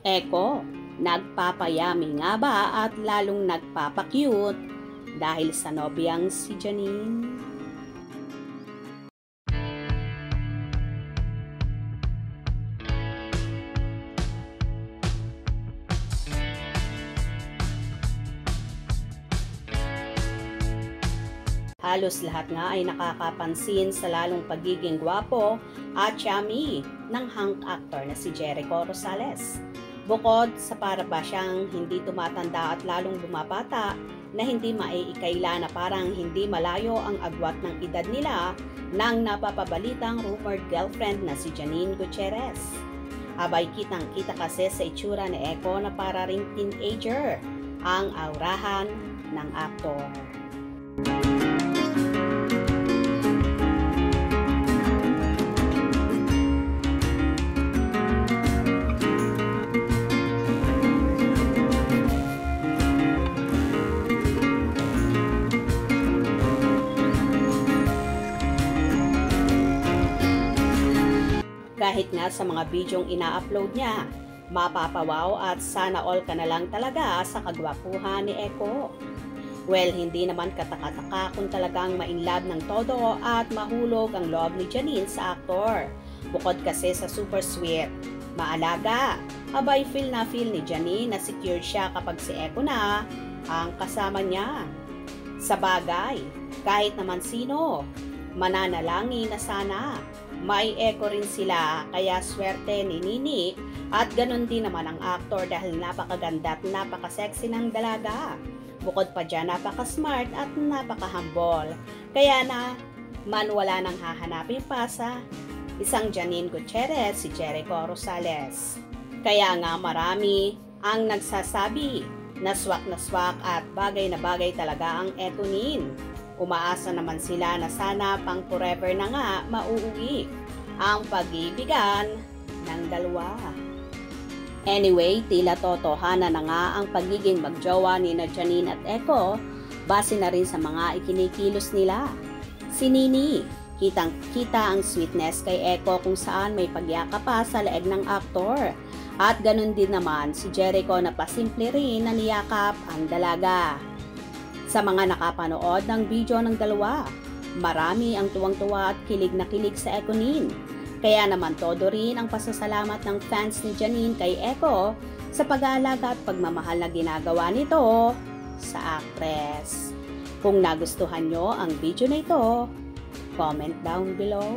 Eko, nagpapayami nga ba at lalong nagpapakyut dahil sa nobyang si Janine? Halos lahat nga ay nakakapansin sa lalong pagiging gwapo at yummy ng hunk actor na si Jericho Rosales. Bukod sa para ba siyang hindi tumatanda at lalong bumabata na hindi maiikaila na parang hindi malayo ang agwat ng edad nila nang napapabalitang rumored girlfriend na si Janine Gutierrez. Abay kitang-kita kasi sa itsura ni Eko na para ring teenager ang aurahan ng aktor. Kahit nga sa mga bidyong ina-upload niya, mapapawaw at sana all ka na lang talaga sa kagwapuhan ni Eko. Well, hindi naman kataka-taka kung talagang ma-inlove ng todo at mahulog ang loob ni Janine sa aktor. Bukod kasi sa super sweet, maalaga, abay feel ni Janine na secure siya kapag si Eko na ang kasama niya. Sa bagay, kahit naman sino, mananalangin na sana may Eko rin sila, kaya swerte ni Nini at ganun din naman ang aktor dahil napakaganda at napakasexy ng dalaga. Bukod pa dyan, napaka-smart at napaka-humble. Kaya na wala nang hahanapin pa sa isang Janine Gutierrez, si Jericho Rosales. Kaya nga marami ang nagsasabi na swak at bagay na bagay talaga ang Etonin. Umaasa naman sila na sana pang forever na nga mauuwi ang pag-ibigan ng dalawa. Anyway, tila totohanan na nga ang pagiging magjowa ni Janine at Eko base na rin sa mga ikinikilos nila. Si Nini, kitang-kita ang sweetness kay Eko kung saan may pagyaka pa sa leeg ng aktor. At ganun din naman si Jericho na pasimple rin na niyakap ang dalaga. Sa mga nakapanood ng video ng dalawa, marami ang tuwang-tuwa at kilig na kilig sa Ekonin. Kaya naman todo rin ang pasasalamat ng fans ni Janine kay Eko sa pag-aalaga at pagmamahal na ginagawa nito sa actress. Kung nagustuhan nyo ang video na ito, comment down below.